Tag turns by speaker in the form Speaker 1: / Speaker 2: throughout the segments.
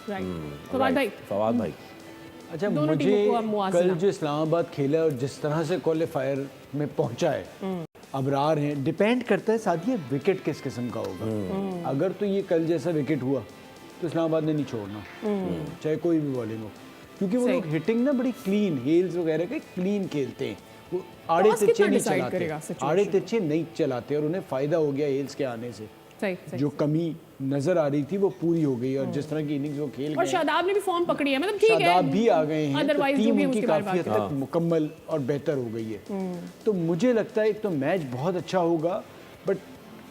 Speaker 1: Right. Fawad भाई,
Speaker 2: फवाद भाई,
Speaker 3: अच्छा,
Speaker 1: दोनों
Speaker 3: मुझे
Speaker 1: टीमों को अब मुआवजा।
Speaker 3: कल जो इस्लामाबाद खेला और जिस तरह से क्वालिफायर में पहुंचा है, अबरार हैं, डिपेंड करता है साथ ये विकेट किस किस्म का होगा। अगर तो ये कल जैसा विकेट हुआ तो इस्लामाबाद ने नहीं छोड़ना, चाहे कोई भी बॉलिंग हो, क्योंकि वो
Speaker 1: सही।
Speaker 3: लोग हिटिंग ना बड़ी क्लीन, हेल्स वगैरह के क्लीन खेलते हैं, वो आड़े
Speaker 1: टॉस
Speaker 3: तिरछे
Speaker 1: कितना
Speaker 3: नहीं
Speaker 1: decide
Speaker 3: चलाते,
Speaker 1: करेगा situation
Speaker 3: आड़े
Speaker 1: को?
Speaker 3: तिरछे नहीं चलाते, और उन्हें फ़ायदा हो गया हेल्स के आने से।
Speaker 1: सही सही।
Speaker 3: जो कमी नजर आ रही थी वो पूरी हो गई, और जिस तरह की इनिंग्स वो खेल
Speaker 1: और
Speaker 3: गए,
Speaker 1: शादाब ने भी फॉर्म पकड़ी है, मतलब ठीक है,
Speaker 3: शादाब भी आ गए हैं, तो
Speaker 1: अदरवाइज जो
Speaker 3: टीम
Speaker 1: भी
Speaker 3: उनकी
Speaker 1: उसके बारे में
Speaker 3: काफी
Speaker 1: बात
Speaker 3: हद
Speaker 1: करें।
Speaker 3: तक मुकम्मल और बेहतर हो गई है। तो मुझे लगता है एक तो मैच बहुत अच्छा होगा, बट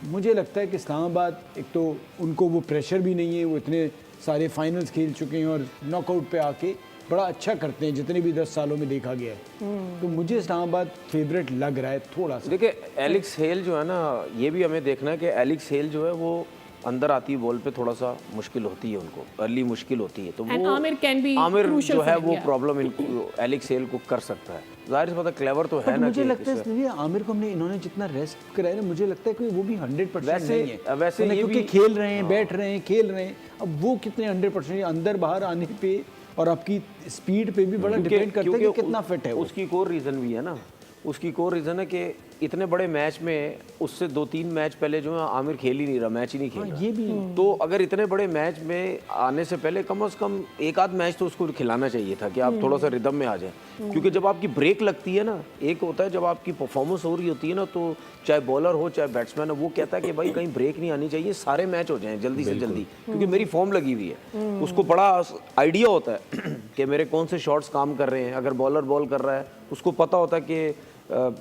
Speaker 3: मुझे लगता है कि इस्लामाबाद, एक तो उनको वो प्रेशर भी नहीं है, वो इतने सारे फाइनल्स खेल चुके हैं और नॉकआउट पे आके बड़ा अच्छा करते हैं, जितने भी 10 सालों में देखा गया है। तो मुझे इस्लामाबाद फेवरेट लग रहा है थोड़ा सा।
Speaker 2: देखिए एलेक्स हेल जो है ना, ये भी हमें देखना है कि एलेक्स हेल जो है वो अंदर आती बॉल पे थोड़ा सा मुश्किल होती है, उनको अर्ली मुश्किल होती है, तो
Speaker 1: And
Speaker 2: वो
Speaker 1: Aamir can be
Speaker 2: Aamir
Speaker 1: crucial
Speaker 2: जो है
Speaker 1: for
Speaker 2: वो
Speaker 1: India.
Speaker 2: प्रॉब्लम इनको एलेक्स हेल को कर सकता है। जाहिर सी बात है, क्लेवर तो है
Speaker 3: बट
Speaker 2: ना।
Speaker 3: मुझे
Speaker 2: कि
Speaker 3: लगता है
Speaker 2: इसे-
Speaker 3: इसलिए आमिर को हमने इन्होंने जितना रेस्ट कराया ना, मुझे लगता है कि वो भी 100%
Speaker 2: वैसे-
Speaker 3: नहीं है।
Speaker 2: वैसे
Speaker 3: वरना
Speaker 2: ये
Speaker 3: क्योंकि
Speaker 2: भी-
Speaker 3: खेल रहे हैं, बैठ रहे हैं, खेल रहे हैं, अब वो कितने 100% अंदर बाहर आने पे और आपकी स्पीड पे भी बड़ा डिपेंड करता है कि कितना फिट है वो।
Speaker 2: उसकी कोर रीज़न भी है ना, उसकी कोर रीज़न है कि इतने बड़े मैच में उससे 2-3 मैच पहले जो है आमिर खेल ही नहीं रहा, मैच ही नहीं खेल रहा।
Speaker 3: ये भी
Speaker 2: तो अगर इतने बड़े मैच में आने से पहले कम से कम एक आध मैच तो उसको खिलाना चाहिए था कि आप थोड़ा सा रिदम में आ जाए, क्योंकि जब आपकी ब्रेक लगती है ना, एक होता है जब आपकी परफॉर्मेंस हो रही होती है ना, तो चाहे बॉलर हो चाहे बैट्समैन हो, वो कहता है कि भाई कहीं ब्रेक नहीं आनी चाहिए, सारे मैच हो जाएं जल्दी से जल्दी, क्योंकि मेरी फॉर्म लगी हुई है। उसको बड़ा आइडिया होता है कि मेरे कौन से शॉट्स काम कर रहे हैं। अगर बॉलर बॉल कर रहा है, उसको पता होता है कि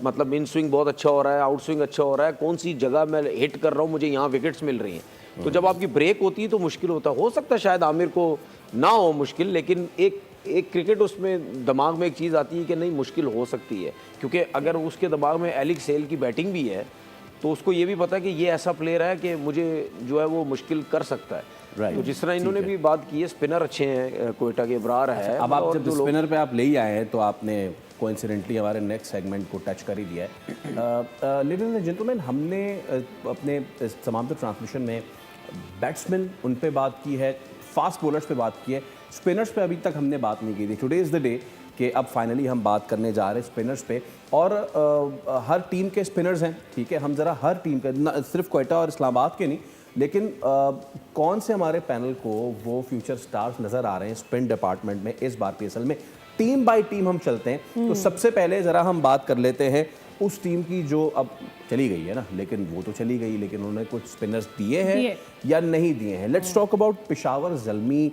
Speaker 2: मतलब इन स्विंग बहुत अच्छा हो रहा है, आउट स्विंग अच्छा हो रहा है, कौन सी जगह मैं हिट कर रहा हूँ, मुझे यहाँ विकेट्स मिल रही हैं। तो जब आपकी ब्रेक होती है तो मुश्किल होता है। हो सकता है शायद आमिर को ना हो मुश्किल, लेकिन एक क्रिकेट उसमें दिमाग में एक चीज़ आती है कि नहीं मुश्किल हो सकती है, क्योंकि अगर उसके दिमाग में एलेक्स हेल की बैटिंग भी है तो उसको ये भी पता है कि ये ऐसा प्लेयर है कि मुझे जो है वो मुश्किल कर सकता है।
Speaker 4: Right.
Speaker 2: तो जिस तरह इन्होंने भी बात की है, स्पिनर अच्छे हैं, कोयटा के इब्रार है।
Speaker 4: अब आप
Speaker 2: और
Speaker 4: जब
Speaker 2: जो लोग-
Speaker 4: स्पिनर पे आप ले ही आए हैं तो आपने कोइंसिडेंटली हमारे नेक्स्ट सेगमेंट को टच कर ही दिया है। लेडीज एंड जेंटलमैन, हमने अपने इस समाप्त ट्रांसमिशन में बैट्समैन उन पे बात की है, फास्ट बॉलर्स पे बात की है, स्पिनर्स पे अभी तक हमने बात नहीं की थी। टुडे इज़ द डे कि अब फाइनली हम बात करने जा रहे हैं स्पिनर्स पे, और हर टीम के स्पिनर्स हैं, ठीक है। हम ज़रा हर टीम के, सिर्फ कोयटा और इस्लामाबाद के नहीं, लेकिन कौन से हमारे पैनल को वो फ्यूचर स्टार्स नज़र आ रहे हैं स्पिन डिपार्टमेंट में इस बार PSL में। टीम बाय टीम हम चलते हैं। तो सबसे पहले ज़रा हम बात कर लेते हैं उस टीम की जो अब चली गई है ना, लेकिन वो तो चली गई, लेकिन उन्होंने कुछ स्पिनर्स दिए हैं या नहीं दिए हैं। Let's talk about Peshawar Zalmi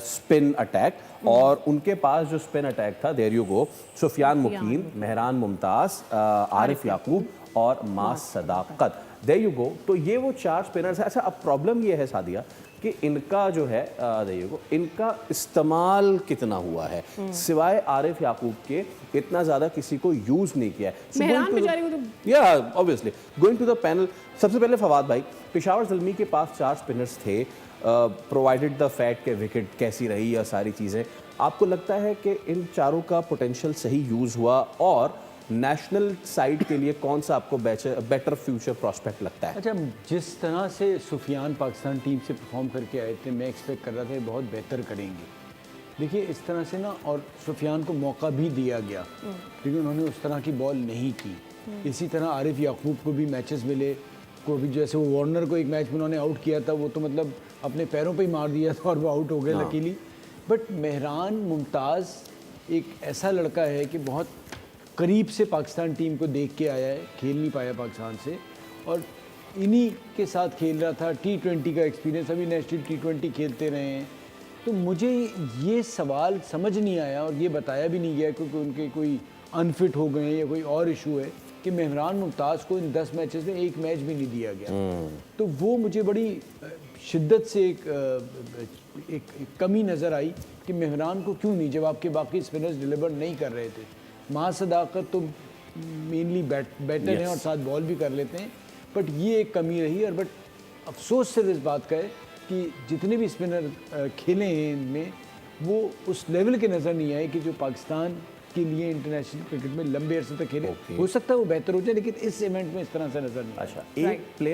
Speaker 4: spin attack, और उनके पास जो स्पिन अटैक था, देयर यू गो, सुफियान मुकीम, मेहरान मुमताज़, आरिफ याकूब और मास सदाकत, देयर यू गो। तो ये वो 4 स्पिनर्स हैं। अच्छा, अब प्रॉब्लम ये है सादिया कि इनका जो है देयर यू गो, इनका इस्तेमाल कितना हुआ है, सिवाय आरिफ याकूब के इतना ज़्यादा किसी को यूज़ नहीं किया है।
Speaker 1: मेहरान बेचारे को तो
Speaker 4: या obviously going to the panel, सबसे पहले फवाद भाई, पेशावर ज़ल्मी के पास 4 स्पिनर्स थे, प्रोवाइडेड द फैक्ट के विकेट कैसी रही या सारी चीज़ें, आपको लगता है कि इन चारों का पोटेंशियल सही यूज़ हुआ, और नेशनल साइड के लिए कौन सा आपको बेटर फ्यूचर प्रोस्पेक्ट लगता है?
Speaker 3: अच्छा, जिस तरह से सुफियान पाकिस्तान टीम से परफॉर्म करके आए थे, मैं एक्सपेक्ट कर रहा था बहुत बेहतर करेंगे। देखिए इस तरह से ना, और सुफियान को मौका भी दिया गया, क्योंकि उन्होंने उस तरह की बॉल नहीं की। इसी तरह आरिफ याकूब को भी मैचेस मिले, को भी जैसे वो वार्नर को एक मैच में उन्होंने आउट किया था, वो तो मतलब अपने पैरों पे ही मार दिया था और वो आउट हो गए लकीली। बट मेहरान मुमताज़ एक ऐसा लड़का है कि बहुत करीब से पाकिस्तान टीम को देख के आया है, खेल नहीं पाया पाकिस्तान से, और इन्हीं के साथ खेल रहा था। T20 का एक्सपीरियंस, अभी नेशनल T20 खेलते रहे हैं। तो मुझे ये सवाल समझ नहीं आया, और ये बताया भी नहीं गया क्योंकि उनके कोई अनफिट हो गए या कोई और इशू है, कि मेहरान मुमताज़ को इन 10 मैचेस में एक मैच भी नहीं दिया गया। तो वो मुझे बड़ी शिद्दत से एक कमी नज़र आई कि मेहरान को क्यों नहीं, जब आपके बाकी स्पिनर्स डिलीवर नहीं कर रहे थे। मां सदाकत तो मेनली बैटर हैं और साथ बॉल भी कर लेते हैं, बट ये एक कमी रही। और बट अफसोस सिर्फ इस बात का है कि जितने भी स्पिनर खेले हैं इनमें, वो उस लेवल के नज़र नहीं आए कि जो पाकिस्तान के लिए इंटरनेशनल क्रिकेट में लंबे अरसे तक खेले। हो सकता है वो बेहतर हो जाए, लेकिन इस इवेंट में इस तरह से नज़र नहीं आया।
Speaker 4: अच्छा, एक प्लेयर